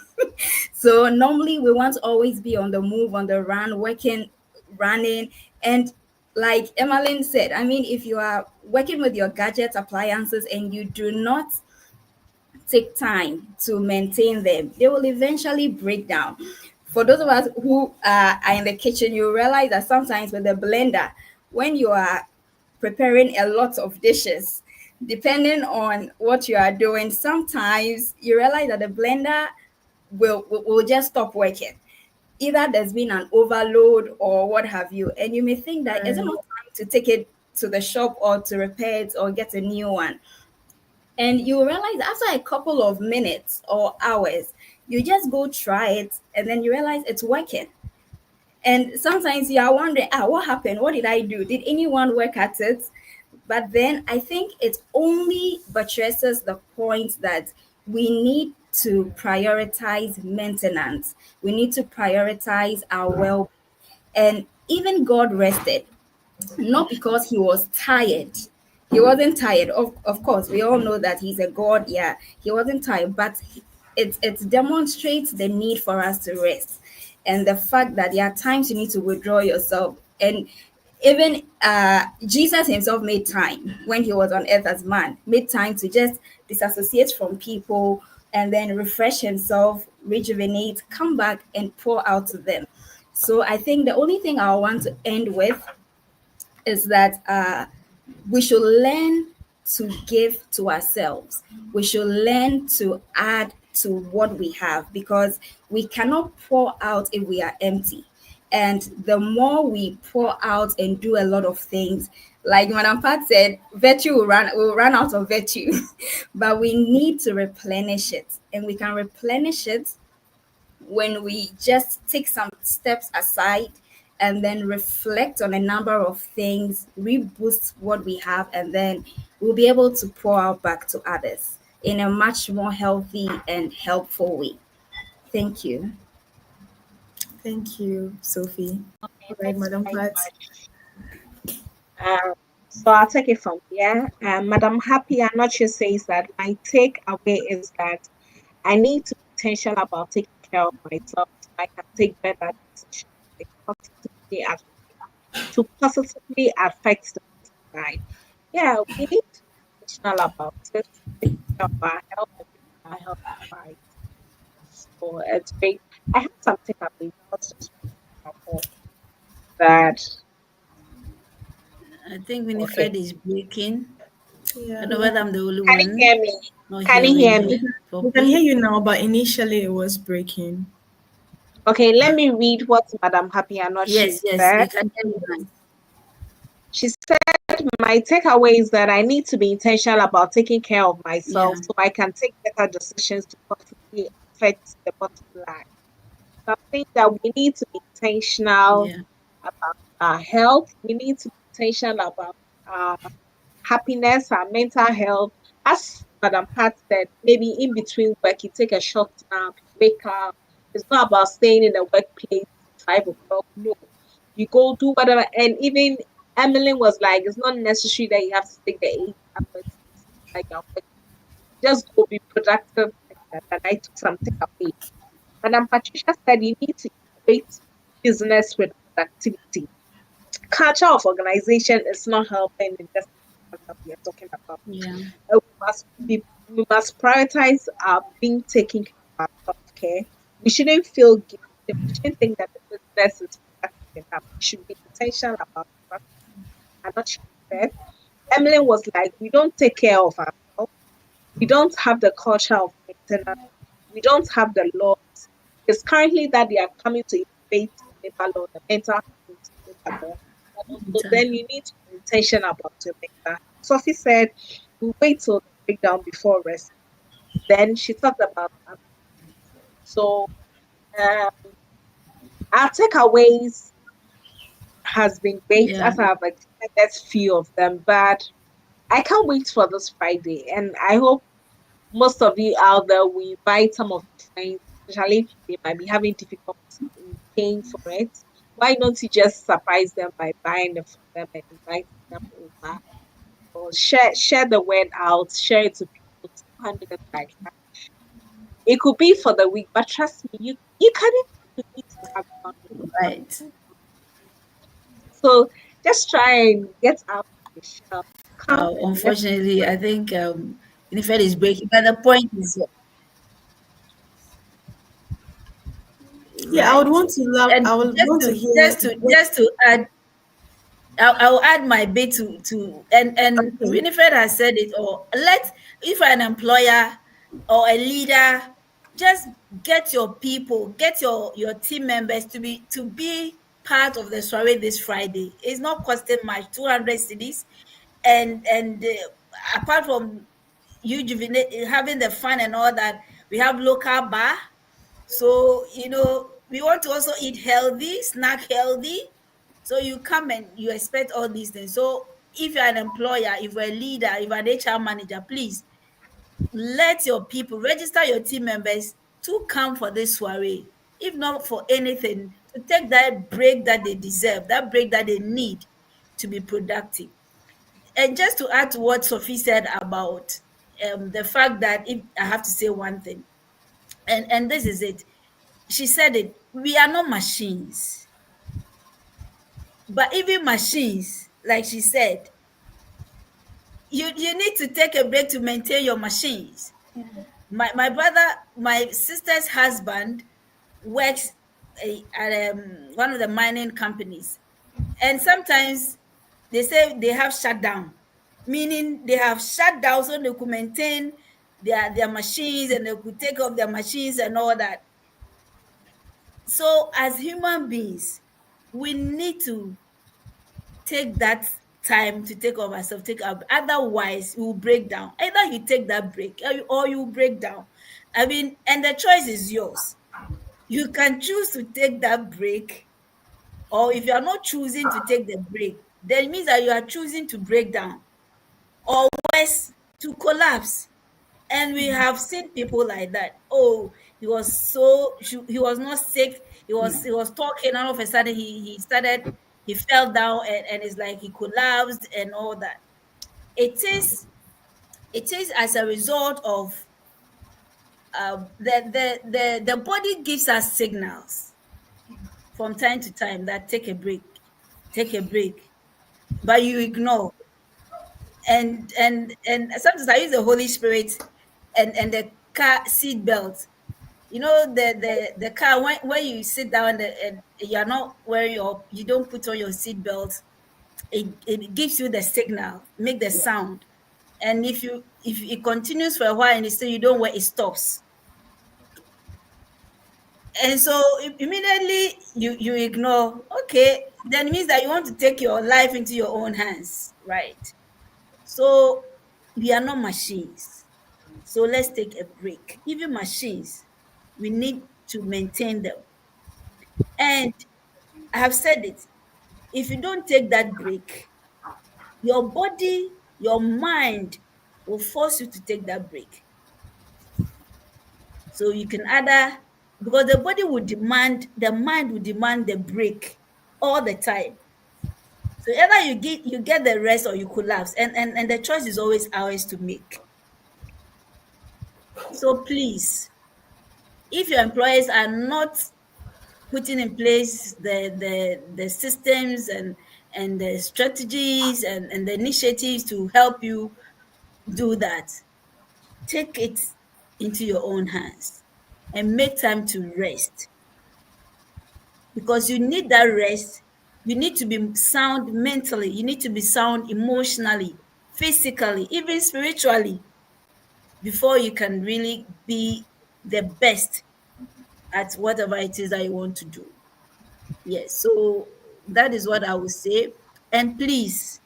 So normally we want to always be on the move, on the run, working, running. And like Emmeline said, I mean, if you are working with your gadget appliances and you do not take time to maintain them, they will eventually break down. For those of us who are in the kitchen, you realize that sometimes with the blender, when you are preparing a lot of dishes, depending on what you are doing, sometimes you realize that the blender will just stop working. Either there's been an overload or what have you, and you may think that it's not time to take it to the shop or to repair it or get a new one. And you realize after a couple of minutes or hours, you just go try it and then you realize it's working. And sometimes you are wondering, what happened? What did I do? Did anyone work at it? But then I think it only buttresses the point that we need to prioritize maintenance. We need to prioritize our well. And even God rested, not because he was tired. He wasn't tired. Of course, we all know that he's a God. Yeah, he wasn't tired, but it demonstrates the need for us to rest and the fact that there are times you need to withdraw yourself. And even Jesus himself made time when he was on earth as man, made time to just disassociate from people and then refresh himself, rejuvenate, come back and pour out to them. So I think the only thing I want to end with is that we should learn to give to ourselves. We should learn to add to what we have, because we cannot pour out if we are empty. And the more we pour out and do a lot of things, like Madam Pat said, virtue will run out of virtue, but we need to replenish it. And we can replenish it when we just take some steps aside and then reflect on a number of things, reboost what we have, and then we'll be able to pour out back to others in a much more healthy and helpful way. Thank you. Thank you, Sophie. All right, Thanks Madam very Pat. much. So I'll take it from here. Madam Happy Anoche says that my takeaway is that I need to be intentional about taking care of myself so I can take better decisions to positively affect the side. Yeah, we need to be intentional about it, taking care of our health and our health right. So it's great. I have something I've been just about that. I think Okay. Winifred is breaking. I Yeah. don't know whether I'm the only Can you one hear me? not Can you hearing hear me? her We can hear properly. you now, but initially it was breaking. Okay, let me read what Madam Happy Anoche Yes, said. we can hear you now. She said, my takeaway is that I need to be intentional about taking care of myself Yeah. so I can take better decisions to positively affect the bottom line. So I think that we need to be intentional Yeah. about our health. We need to be intentional about our happiness, our mental health. As Madam Pat said, maybe in between work, you take a short nap, you wake up. It's not about staying in the workplace 5 o'clock. No, you go do whatever. And even Emily was like, it's not necessary that you have to take the 8 hours. Like you're working. Just go be productive. And I took something away. Madam Patricia said you need to equate business with productivity. Culture of organization is not helping in this that we are talking about. Yeah. We must prioritize our being taken care of our self-care. We shouldn't feel guilty. We shouldn't think that the business is productive enough. We should be intentional about it. And not said. Emily was like, we don't take care of ourselves. We don't have the culture of internal. We don't have the laws. It's currently that they are coming to innovate labor law, the mental health labor law. So then you need to be intentional about your mental. Sophie said, we'll wait till the breakdown before rest. Then she talked about so our takeaways has been great as I've extended few of them, but I can't wait for this Friday, and I hope most of you out there will invite some of your friends, especially if they might be having difficulty in paying for it. Why don't you just surprise them by buying it for them and inviting them over? Or share the word out, share it to people, 200 like that. It could be for the week, but trust me, you can even need to have fun with it. Right. So just try and get out of the shell. Come and let's Unfortunately, I think Winifred is breaking, but the point is Yeah, I would right. want to love. And I would want to hear. just to add, I'll add my bit to and Okay. Winifred has said it all. If an employer or a leader, just get your people, get your team members to be part of the soiree this Friday. It's not costing much, 200 cedis, and apart from you having the fun and all that, we have local bar. So we want to also eat healthy, snack healthy. So you come and you expect all these things. So if you're an employer, if you're a leader, if you're an HR manager, please let your people register your team members to come for this soiree. If not for anything, to take that break that they deserve, that break that they need to be productive. And just to add to what Sophie said about the fact that, if I have to say one thing, and this is it, she said it, we are not machines. But even machines, like she said, you need to take a break to maintain your machines. My brother, my sister's husband works at one of the mining companies, and sometimes they say they have shutdown, meaning they have shut down so they could maintain their machines, and they could take off their machines and all that. So as human beings, we need to take that time to take of ourselves, otherwise we will break down. Either you take that break or you break down. I mean, and the choice is yours. You can choose to take that break, or if you are not choosing to take the break, then it means that you are choosing to break down, or worse, to collapse. And we have seen people like that. Oh, he was not sick. He was talking, all of a sudden he fell down, and it's like he collapsed and all that. It is as a result of the body gives us signals from time to time that take a break, but you ignore. And sometimes I use the Holy Spirit and the car seat belt. The car, when you sit down and you're not wearing you don't put on your seat belt, it gives you the signal, make the sound. And if it continues for a while and you don't wear, it stops. And so immediately you ignore. Okay, then it means that you want to take your life into your own hands, right? So we are not machines. So let's take a break. Even machines, we need to maintain them. And I have said it, if you don't take that break, your body, your mind will force you to take that break. So you can either, because the mind will demand the break all the time. So either you get the rest or you collapse. And the choice is always ours to make. So please, if your employers are not putting in place the systems and the strategies and the initiatives to help you do that, take it into your own hands and make time to rest, because you need that rest. You need to be sound mentally, you need to be sound emotionally, physically, even spiritually. before you can really be the best at whatever it is that you want to do. Yes, so that is what I would say. And please,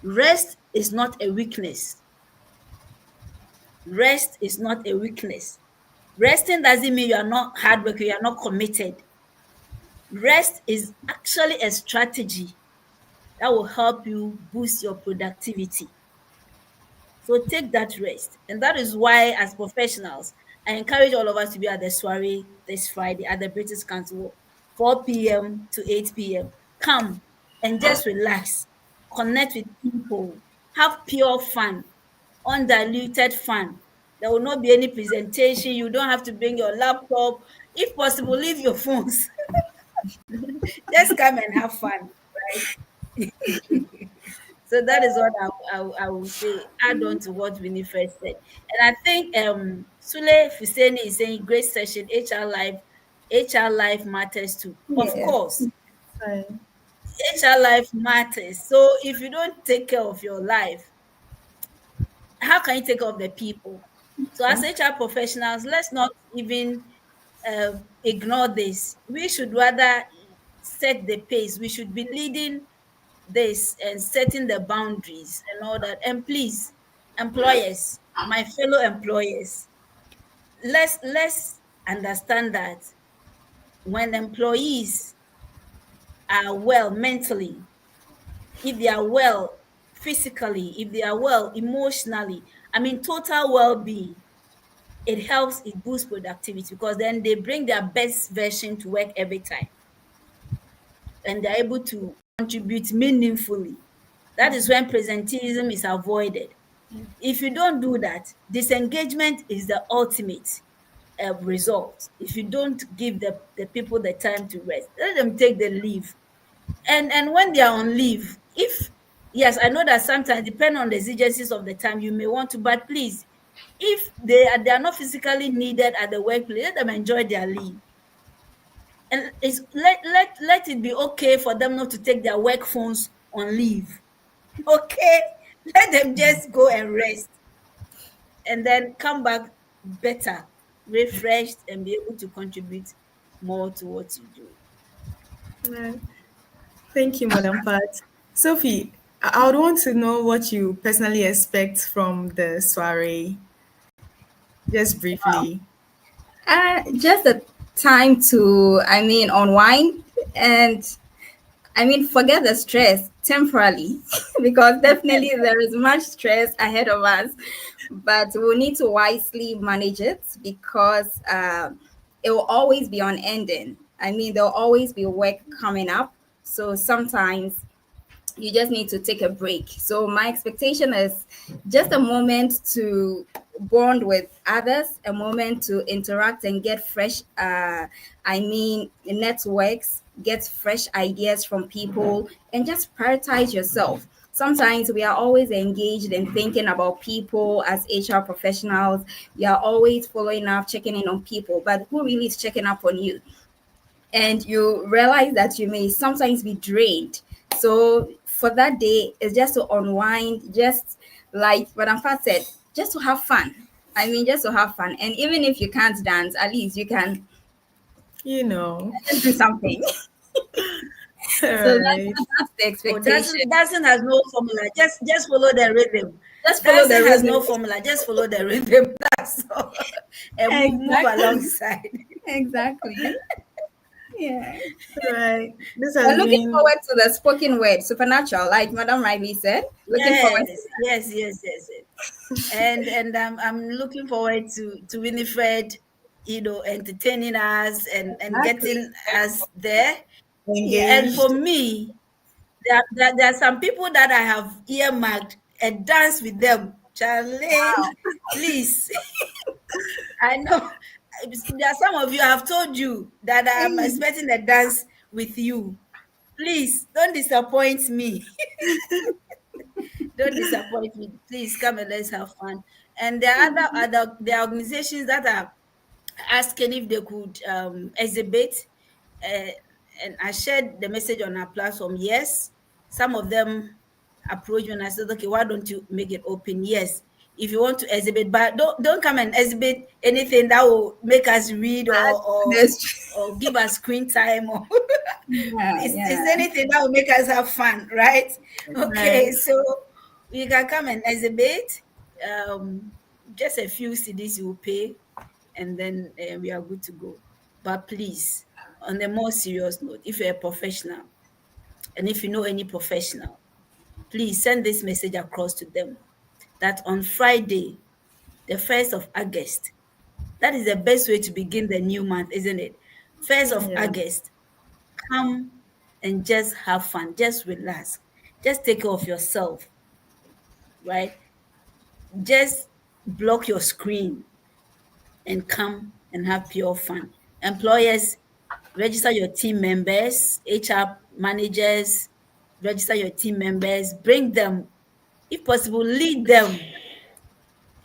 rest is not a weakness. Rest is not a weakness. Resting doesn't mean you are not hardworking, you are not committed. Rest is actually a strategy that will help you boost your productivity. So take that rest. And that is why, as professionals, I encourage all of us to be at the soiree this Friday at the British Council, 4 p.m. to 8 p.m. Come and just relax, connect with people, have pure fun, undiluted fun. There will not be any presentation. You don't have to bring your laptop. If possible, leave your phones. Just come and have fun, right? So that is what I will say, add on to what Winifred said. And I think Sule Fuseni is saying great session, HR life matters too. Of Yes. course, Right. HR life matters. So if you don't take care of your life, how can you take care of the people? So as HR professionals, let's not even ignore this. We should rather set the pace. We should be leading this and setting the boundaries and all that. And please, employers, my fellow employers, let's understand that when employees are well mentally, if they are well physically, if they are well emotionally, I mean total well-being, it helps, it boosts productivity because then they bring their best version to work every time and they're able to contribute meaningfully. That is when presenteeism is avoided. If you don't do that, disengagement is the ultimate result. If you don't give the people the time to rest, let them take the leave. And when they are on leave, if yes, I know that sometimes depending on the exigencies of the time, you may want to, but please, if they are not physically needed at the workplace, let them enjoy their leave. And let it be okay for them not to take their work phones on leave. Okay, let them just go and rest and then come back better, refreshed, and be able to contribute more to what you do. Right. Thank you, Madam Pat. Sophie, I would want to know what you personally expect from the soiree, just briefly. Just a time to, unwind and forget the stress temporarily because definitely there is much stress ahead of us, but we'll need to wisely manage it because it will always be on ending. There'll always be work coming up. So sometimes you just need to take a break. So my expectation is just a moment to bond with others, a moment to interact and get fresh networks, get fresh ideas from people, and just prioritize yourself. Sometimes we are always engaged in thinking about people as HR professionals. We are always following up, checking in on people, but who really is checking up on you? And you realize that you may sometimes be drained. So for that day, it's just to unwind, just like Madam Fat said, just to have fun. Just to have fun. And even if you can't dance, at least you can You know. do something. So Right. that's the Oh, expectation. dancing has no formula. Just follow the rhythm. Just follow the Dancing has rhythm. no formula. Just follow the rhythm. That's all. And move Exactly. alongside. Exactly. Yeah. Right. This We're has looking been forward to the spoken word, supernatural, like Madam Riley said. Looking forward to Yes. And I'm looking forward to Winifred, entertaining us and exactly. getting us there. And engaged. for me, there are some people that I have earmarked and dance with them. Charlie, please. I know there are some of you I have told you that I'm expecting a dance with you. Please don't disappoint me. Don't disappoint me. Please come and let's have fun. And there are there are organizations that are asking if they could exhibit. Uh, and I shared the message on our platform. Yes, some of them approached me and I said, okay, why don't you make it open? Yes, if you want to exhibit, but don't come and exhibit anything that will make us read or give us screen time or it's anything that will make us have fun, right? Okay, Right. so you can come and exhibit. Just a few CDs you will pay, and then we are good to go. But please, on a more serious note, if you're a professional, and if you know any professional, please send this message across to them that on Friday, the 1st of August, that is the best way to begin the new month, isn't it? 1st of Yeah. August, come and just have fun, just relax, just take care of yourself, right? Just block your screen and come and have pure fun. Employers, register your team members, HR managers, register your team members, bring them, if possible, lead them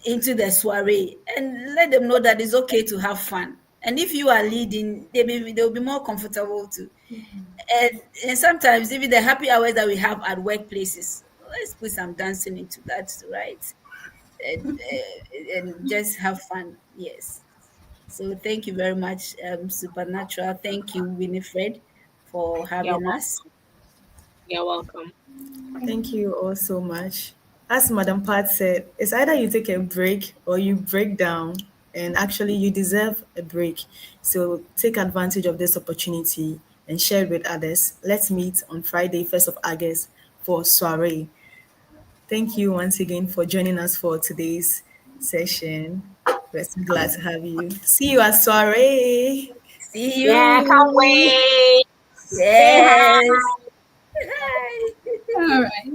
into the soiree and let them know that it's okay to have fun. And if you are leading, they'll be more comfortable too. And sometimes even the happy hours that we have at workplaces, let's put some dancing into that, right? And just have fun. Yes. So thank you very much, Supernatural. Thank you, Winifred, for having us. You're welcome. Thank you all so much. As Madam Pat said, it's either you take a break or you break down, and actually, you deserve a break. So take advantage of this opportunity and share it with others. Let's meet on Friday, 1st of August for soiree. Thank you once again for joining us for today's session. We're so glad to have you. See you at soiree. See Yeah, can't you. wait. Say hi. Yes. Hi. All right.